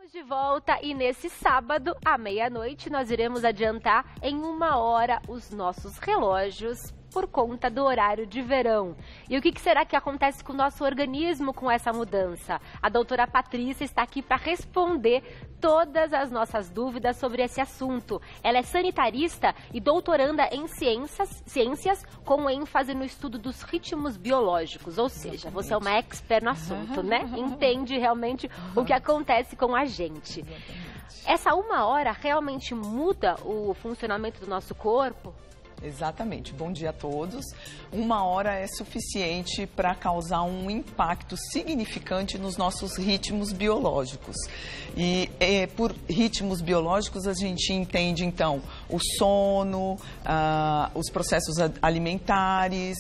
Estamos de volta e nesse sábado, à meia-noite, nós iremos adiantar em 1 hora os nossos relógios por conta do horário de verão. E o que será que acontece com o nosso organismo com essa mudança? A doutora Patrícia está aqui para responder todas as nossas dúvidas sobre esse assunto. Ela é sanitarista e doutoranda em ciências com ênfase no estudo dos ritmos biológicos. Ou seja, você é uma expert no assunto, né? Entende realmente o que acontece com a gente. Essa 1 hora realmente muda o funcionamento do nosso corpo? Exatamente. Bom dia a todos. 1 hora é suficiente para causar um impacto significante nos nossos ritmos biológicos. E por ritmos biológicos a gente entende, então, o sono, os processos alimentares,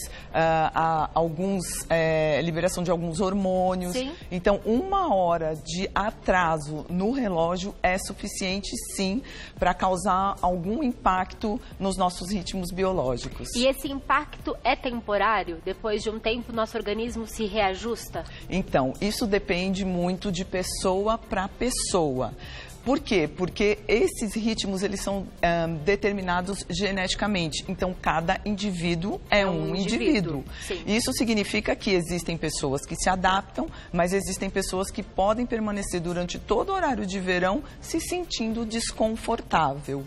liberação de alguns hormônios. Sim. Então, 1 hora de atraso no relógio é suficiente, sim, para causar algum impacto nos nossos ritmos biológicos. E esse impacto é temporário? Depois de um tempo, nosso organismo se reajusta? Então, isso depende muito de pessoa para pessoa. Por quê? Porque esses ritmos, eles são determinados geneticamente. Então, cada indivíduo é um indivíduo. Isso significa que existem pessoas que se adaptam, mas existem pessoas que podem permanecer durante todo o horário de verão se sentindo desconfortável.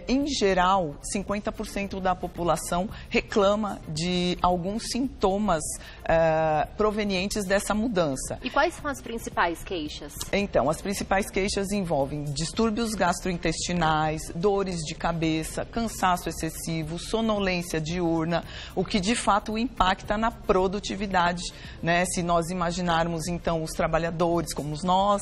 Em geral, 50% da população reclama de alguns sintomas provenientes dessa mudança. E quais são as principais queixas? Então, as principais queixas envolvem distúrbios gastrointestinais, dores de cabeça, cansaço excessivo, sonolência diurna, o que de fato impacta na produtividade, né? Se nós imaginarmos, então, os trabalhadores como nós,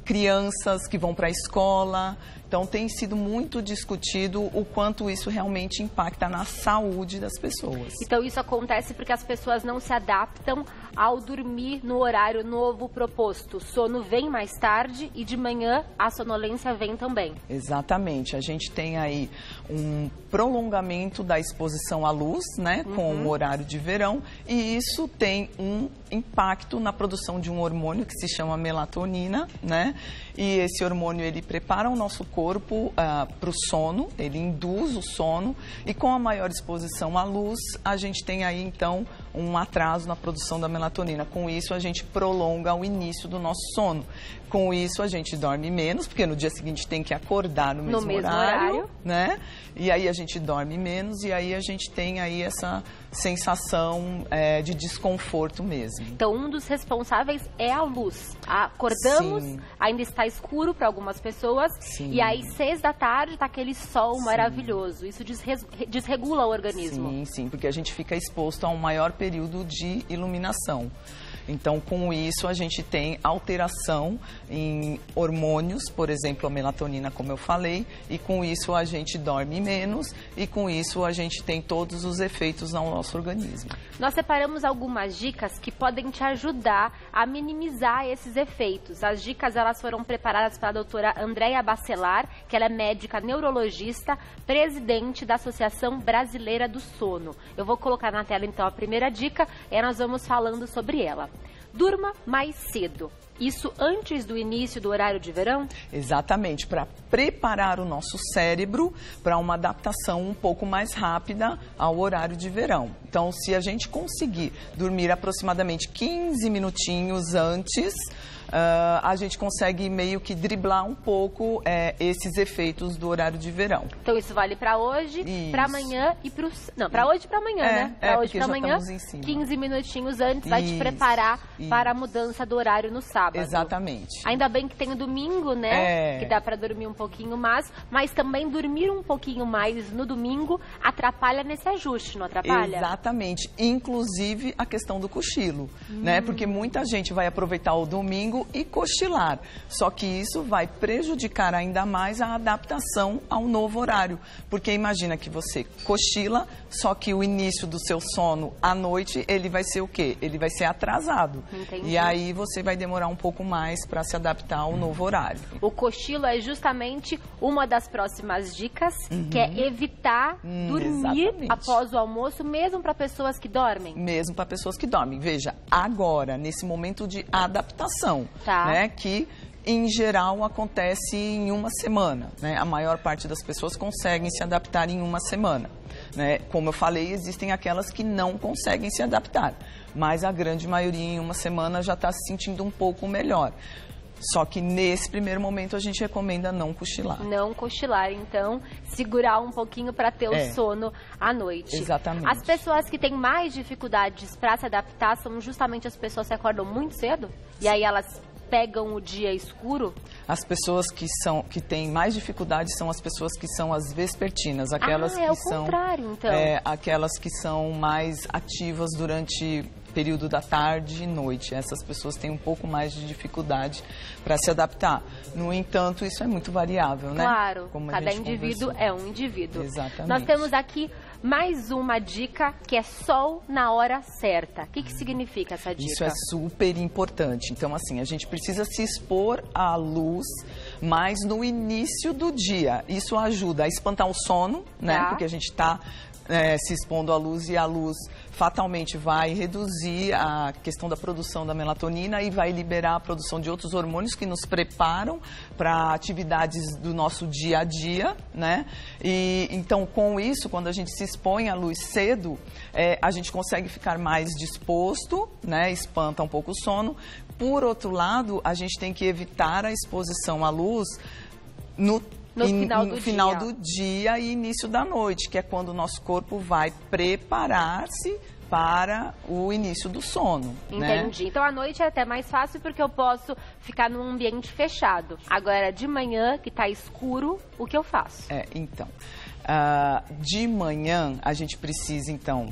crianças que vão para a escola. Então, tem sido muito discutido o quanto isso realmente impacta na saúde das pessoas. Então, isso acontece porque as pessoas não se adaptam ao dormir no horário novo proposto. O sono vem mais tarde e de manhã a sonolência vem também. Exatamente. A gente tem aí um prolongamento da exposição à luz, né, com o horário de verão, e isso tem um impacto na produção de um hormônio que se chama melatonina, né? E esse hormônio, ele prepara o nosso corpo para o sono, ele induz o sono, e com a maior exposição à luz, a gente tem aí, então, um atraso na produção da melatonina. Com isso, a gente prolonga o início do nosso sono. Com isso, a gente dorme menos, porque no dia seguinte tem que acordar no mesmo horário, né? E aí a gente dorme menos, e aí a gente tem aí essa sensação de desconforto mesmo. Então, um dos responsáveis é a luz. Acordamos, ainda está escuro para algumas pessoas, e aí 6 da tarde está aquele sol maravilhoso. Isso desregula o organismo. Sim, porque a gente fica exposto a um maior período de iluminação. Então, com isso, a gente tem alteração em hormônios, por exemplo, a melatonina, como eu falei, e com isso a gente dorme menos, e com isso a gente tem todos os efeitos no nosso organismo. Nós separamos algumas dicas que podem te ajudar a minimizar esses efeitos. As dicas, elas foram preparadas pela doutora Andréia Bacelar, que ela é médica neurologista, presidente da Associação Brasileira do Sono. Eu vou colocar na tela, então, a primeira dica, e nós vamos falando sobre ela. Durma mais cedo. Isso antes do início do horário de verão? Exatamente, para preparar o nosso cérebro para uma adaptação um pouco mais rápida ao horário de verão. Então, se a gente conseguir dormir aproximadamente 15 minutinhos antes, a gente consegue meio que driblar um pouco esses efeitos do horário de verão. Então, isso vale para hoje, para amanhã e para Não, para hoje e para amanhã, né? Para hoje e para amanhã, 15 minutinhos antes vai te preparar para a mudança do horário no sábado. Exatamente. Ainda bem que tem o domingo, né? Que dá para dormir um pouquinho mais, mas também dormir um pouquinho mais no domingo atrapalha nesse ajuste, não atrapalha? Exatamente. Inclusive a questão do cochilo, né? Porque muita gente vai aproveitar o domingo e cochilar. Só que isso vai prejudicar ainda mais a adaptação ao novo horário. Porque imagina que você cochila, só que o início do seu sono à noite, ele vai ser o quê? Ele vai ser atrasado. Entendi. E aí você vai demorar um um pouco mais para se adaptar ao novo horário. O cochilo é justamente uma das próximas dicas, que é evitar dormir após o almoço, mesmo para pessoas que dormem. Mesmo para pessoas que dormem. Veja, agora, nesse momento de adaptação, né, que em geral acontece em uma semana, né? A maior parte das pessoas conseguem se adaptar em uma semana, né? Como eu falei, existem aquelas que não conseguem se adaptar, mas a grande maioria em uma semana já está se sentindo um pouco melhor. Só que nesse primeiro momento a gente recomenda não cochilar. Não cochilar, então, segurar um pouquinho para ter o sono à noite. Exatamente. As pessoas que têm mais dificuldades para se adaptar são justamente as pessoas que acordam muito cedo? E aí elas pegam o dia escuro? As pessoas que têm mais dificuldade são as pessoas que são as vespertinas, aquelas que o são contrário, então. aquelas que são mais ativas durante período da tarde e noite. Essas pessoas têm um pouco mais de dificuldade para se adaptar. No entanto, isso é muito variável, né? Claro, como cada indivíduo é um indivíduo. Exatamente. Nós temos aqui mais uma dica, que é sol na hora certa. O que significa essa dica? Isso é super importante. Então, assim, a gente precisa se expor à luz, mas no início do dia. Isso ajuda a espantar o sono, né? Porque a gente está se expondo à luz e a luz fatalmente vai reduzir a questão da produção da melatonina e vai liberar a produção de outros hormônios que nos preparam para atividades do nosso dia a dia, né? E então, com isso, quando a gente se expõe à luz cedo, a gente consegue ficar mais disposto, né? Espanta um pouco o sono. Por outro lado, a gente tem que evitar a exposição à luz no final do dia e início da noite, que é quando o nosso corpo vai preparar-se para o início do sono. Entendi. Né? Então, à noite é até mais fácil porque eu posso ficar num ambiente fechado. Agora, de manhã, que está escuro, o que eu faço? Então, de manhã, a gente precisa, então...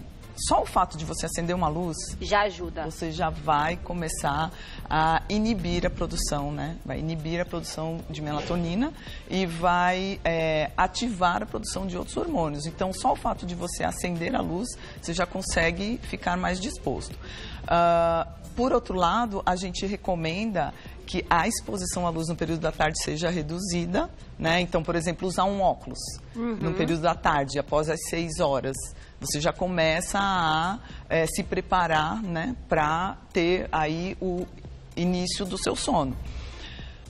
Só o fato de você acender uma luz... Já ajuda. Você já vai começar a inibir a produção, né? Vai inibir a produção de melatonina e vai ativar a produção de outros hormônios. Então, só o fato de você acender a luz, você já consegue ficar mais disposto. Por outro lado, a gente recomenda que a exposição à luz no período da tarde seja reduzida, né? Então, por exemplo, usar um óculos no período da tarde, após as 6 horas. Você já começa a se preparar, né, para ter aí o início do seu sono.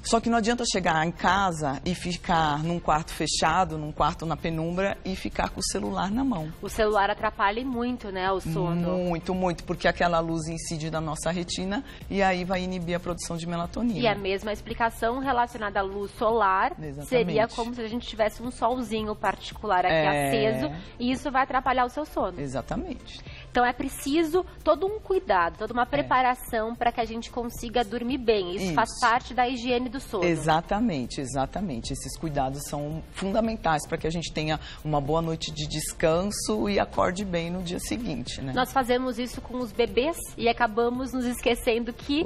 Só que não adianta chegar em casa e ficar num quarto fechado, num quarto na penumbra e ficar com o celular na mão. O celular atrapalha muito, né, o sono? Muito, muito, porque aquela luz incide na nossa retina e aí vai inibir a produção de melatonina. E a mesma explicação relacionada à luz solar seria como se a gente tivesse um solzinho particular aqui aceso e isso vai atrapalhar o seu sono. Exatamente. Então é preciso todo um cuidado, toda uma preparação para que a gente consiga dormir bem. Isso faz parte da higiene do sono. Exatamente, exatamente. Esses cuidados são fundamentais para que a gente tenha uma boa noite de descanso e acorde bem no dia seguinte, né? Nós fazemos isso com os bebês e acabamos nos esquecendo que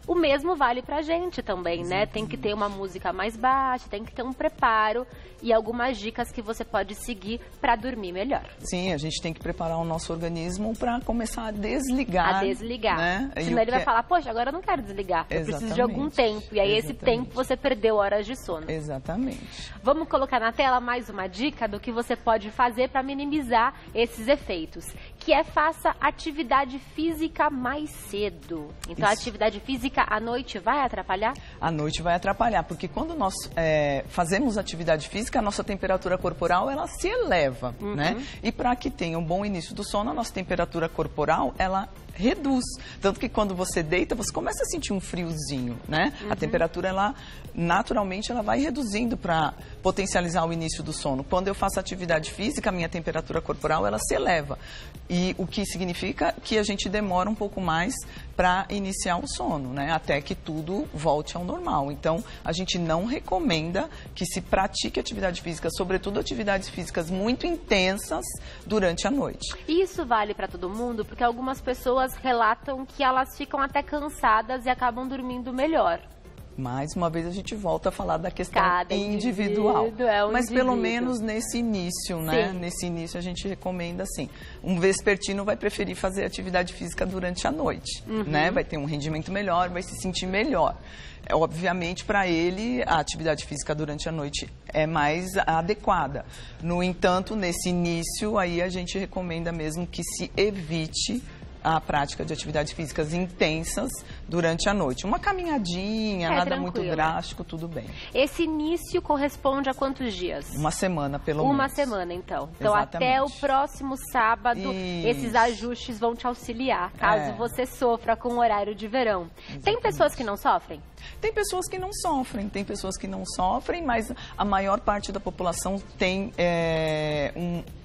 o mesmo vale pra gente também, né? Tem que ter uma música mais baixa, tem que ter um preparo e algumas dicas que você pode seguir para dormir melhor. Sim, a gente tem que preparar o nosso organismo para começar a desligar. Né? Senão ele vai falar, poxa, agora eu não quero desligar, eu preciso de algum tempo. E aí esse tempo você perdeu horas de sono. Exatamente. Vamos colocar na tela mais uma dica do que você pode fazer para minimizar esses efeitos, que é faça atividade física mais cedo. Então a atividade física à noite vai atrapalhar? À noite vai atrapalhar, porque quando nós fazemos atividade física, a nossa temperatura corporal ela se eleva, né? E para que tenha um bom início do sono, a nossa temperatura corporal ela reduz. Tanto que quando você deita, você começa a sentir um friozinho, né? A temperatura, ela naturalmente, ela vai reduzindo para potencializar o início do sono. Quando eu faço atividade física, a minha temperatura corporal, ela se eleva. E o que significa que a gente demora um pouco mais para iniciar o sono, né? Até que tudo volte ao normal. Então, a gente não recomenda que se pratique atividade física, sobretudo atividades físicas muito intensas durante a noite. Isso vale para todo mundo, porque algumas pessoas relatam que elas ficam até cansadas e acabam dormindo melhor. Mais uma vez a gente volta a falar da questão Cada individual. Mas indivíduo. pelo menos nesse início, né? Sim. Nesse início a gente recomenda assim. Um vespertino vai preferir fazer atividade física durante a noite, né? Vai ter um rendimento melhor, vai se sentir melhor. Obviamente, para ele, a atividade física durante a noite é mais adequada. No entanto, nesse início, aí a gente recomenda mesmo que se evite a prática de atividades físicas intensas durante a noite. Uma caminhadinha, nada muito drástico, tudo bem. Esse início corresponde a quantos dias? Uma semana, pelo menos. Uma semana, então. Então, Exatamente. até o próximo sábado, esses ajustes vão te auxiliar, caso você sofra com o horário de verão. Exatamente. Tem pessoas que não sofrem? Tem pessoas que não sofrem, mas a maior parte da população tem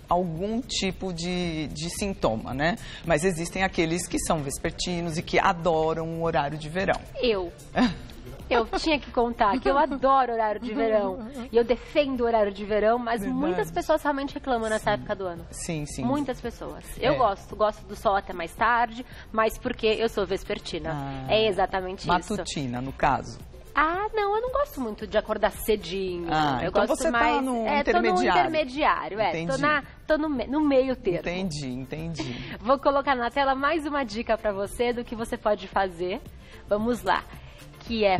algum tipo de sintoma, né? Mas existem aqueles que são vespertinos e que adoram o horário de verão. Eu tinha que contar que eu adoro horário de verão. E eu defendo o horário de verão, mas muitas pessoas realmente reclamam nessa época do ano. Sim, sim. Muitas pessoas. Eu gosto do sol até mais tarde, mas porque eu sou vespertina. É exatamente isso. Matutina, no caso. Não, eu não gosto muito de acordar cedinho. Eu então gosto você mais. Tá no tô no intermediário. Tô no meio termo. Entendi. Vou colocar na tela mais uma dica para você do que você pode fazer. Vamos lá.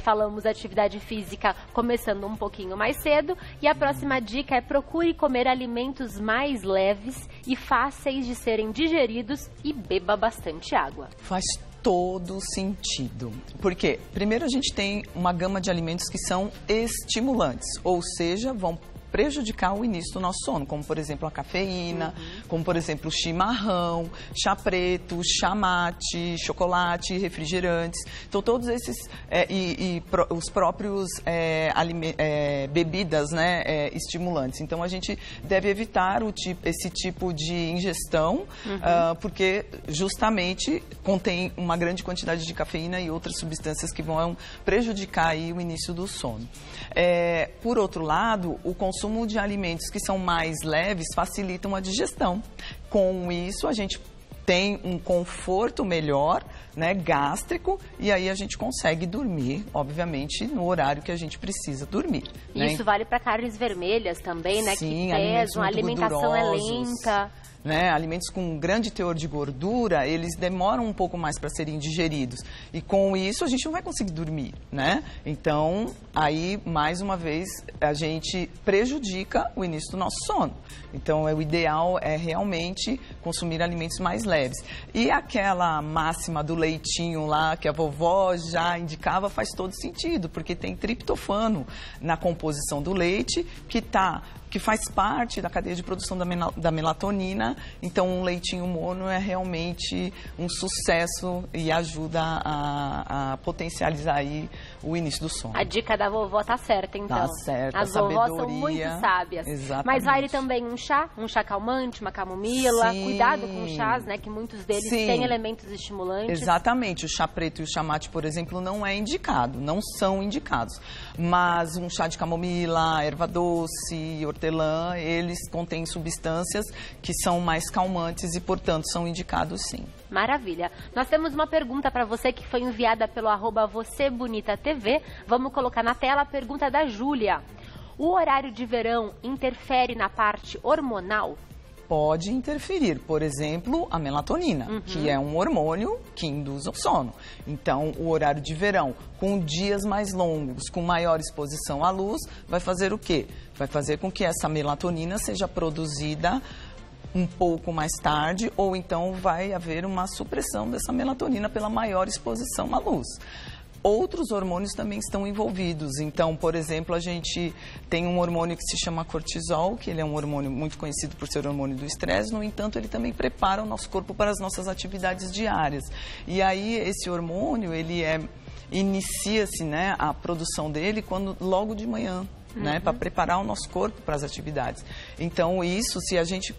Falamos atividade física começando um pouquinho mais cedo. E a próxima dica é: procure comer alimentos mais leves e fáceis de serem digeridos e beba bastante água. Faz todo sentido. Porque, primeiro, a gente tem uma gama de alimentos que são estimulantes, ou seja, vão prejudicar o início do nosso sono, como, por exemplo, a cafeína, como, por exemplo, o chimarrão, chá preto, chá mate, chocolate, refrigerantes. Então, todos esses, os próprios bebidas, né, estimulantes. Então, a gente deve evitar esse tipo de ingestão, porque justamente contém uma grande quantidade de cafeína e outras substâncias que vão prejudicar aí o início do sono. Por outro lado, o consumo de alimentos que são mais leves facilitam a digestão. Com isso, a gente tem um conforto melhor, né, gástrico, e aí a gente consegue dormir, obviamente, no horário que a gente precisa dormir. Isso vale para carnes vermelhas também, né? Sim, que pesam, a alimentação é lenta. Né? Alimentos com grande teor de gordura, eles demoram um pouco mais para serem digeridos. E com isso a gente não vai conseguir dormir, né? Então, aí, mais uma vez, a gente prejudica o início do nosso sono. Então, o ideal é realmente consumir alimentos mais leves. E aquela máxima do leitinho lá, que a vovó já indicava, faz todo sentido, porque tem triptofano na composição do leite, que faz parte da cadeia de produção da melatonina. Então, um leitinho mono é realmente um sucesso e ajuda a potencializar aí o início do sono. A dica da vovó tá certa, então. Tá certa. As vovós são muito sábias. Exatamente. Mas vale também um chá calmante, uma camomila. Sim. Cuidado com os chás, né? Que muitos deles têm elementos estimulantes. Exatamente. O chá preto e o chá mate, por exemplo, não são indicados. Mas um chá de camomila, erva doce, hortelã, eles contêm substâncias que são mais calmantes e, portanto, são indicados sim. Maravilha. Nós temos uma pergunta para você que foi enviada pelo @VocêBonitaTV. Vamos colocar na tela a pergunta da Júlia. O horário de verão interfere na parte hormonal? Pode interferir, por exemplo, a melatonina, que é um hormônio que induz o sono. Então, o horário de verão, com dias mais longos, com maior exposição à luz, vai fazer o quê? Vai fazer com que essa melatonina seja produzida um pouco mais tarde, ou então vai haver uma supressão dessa melatonina pela maior exposição à luz. Outros hormônios também estão envolvidos. Então, por exemplo, a gente tem um hormônio que se chama cortisol, que ele é um hormônio muito conhecido por ser hormônio do estresse. No entanto, ele também prepara o nosso corpo para as nossas atividades diárias. E aí, esse hormônio, inicia-se, né, a produção dele logo de manhã, né, para preparar o nosso corpo para as atividades. Então, isso, se a gente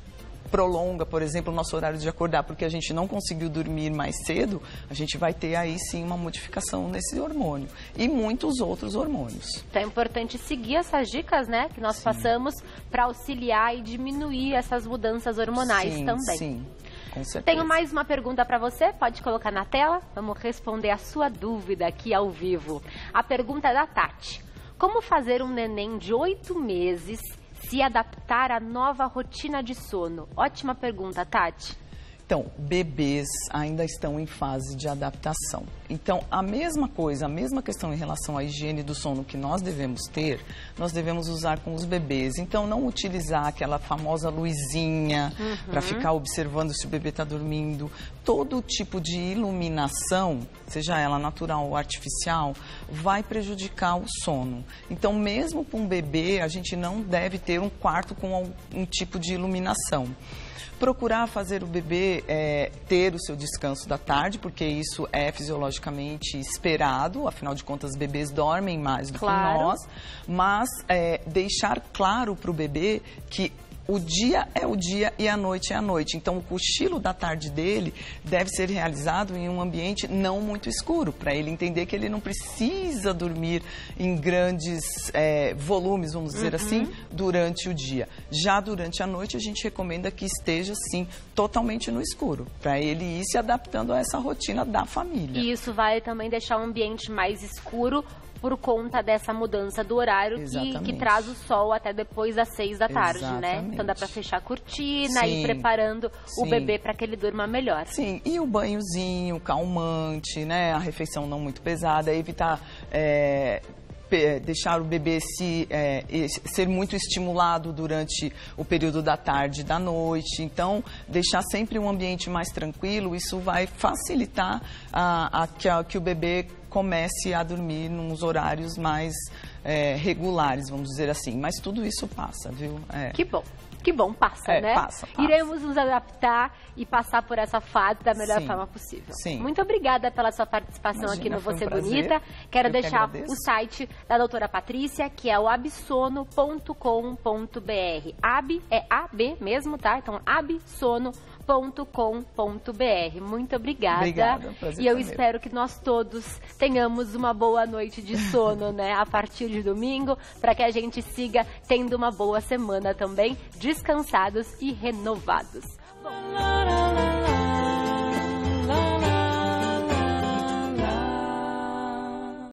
prolonga, por exemplo, o nosso horário de acordar porque a gente não conseguiu dormir mais cedo, a gente vai ter aí sim uma modificação nesse hormônio e muitos outros hormônios. Então é importante seguir essas dicas, né, que nós passamos para auxiliar e diminuir essas mudanças hormonais também. Sim. Com certeza. Tenho mais uma pergunta para você, pode colocar na tela. Vamos responder a sua dúvida aqui ao vivo. A pergunta é da Tati. Como fazer um neném de 8 meses se adaptar à nova rotina de sono? Ótima pergunta, Tati. Então, bebês ainda estão em fase de adaptação. Então, a mesma coisa, a mesma questão em relação à higiene do sono que nós devemos ter, nós devemos usar com os bebês. Então, não utilizar aquela famosa luzinha para ficar observando se o bebê está dormindo. Todo tipo de iluminação, seja ela natural ou artificial, vai prejudicar o sono. Então, mesmo com um bebê, a gente não deve ter um quarto com algum tipo de iluminação. Procurar fazer o bebê ter o seu descanso da tarde, porque isso é fisiologicamente esperado, afinal de contas, bebês dormem mais do que nós, mas deixar claro para o bebê que o dia é o dia e a noite é a noite. Então, o cochilo da tarde dele deve ser realizado em um ambiente não muito escuro, para ele entender que ele não precisa dormir em grandes volumes, vamos dizer assim, durante o dia. Já durante a noite, a gente recomenda que esteja, sim, totalmente no escuro, para ele ir se adaptando a essa rotina da família. E isso vai também deixar o ambiente mais escuro por conta dessa mudança do horário que traz o sol até depois das 6 da tarde, né? Então dá para fechar a cortina e ir preparando o bebê para que ele durma melhor. Sim, e o banhozinho calmante, né? A refeição não muito pesada, evitar deixar o bebê ser muito estimulado durante o período da tarde e da noite. Então, deixar sempre um ambiente mais tranquilo, isso vai facilitar que o bebê comece a dormir nos horários mais regulares, vamos dizer assim. Mas tudo isso passa, viu? Que bom, passa, né? Passa. Iremos nos adaptar e passar por essa fase da melhor forma possível. Sim. Muito obrigada pela sua participação aqui no Você Bonita. Quero deixar o site da doutora Patrícia, que é o absono.com.br. Ab é AB mesmo, tá? Então, absono.com.br. Muito obrigada. E eu espero que nós todos tenhamos uma boa noite de sono, né? A partir de domingo, para que a gente siga tendo uma boa semana também, descansados e renovados. Bom.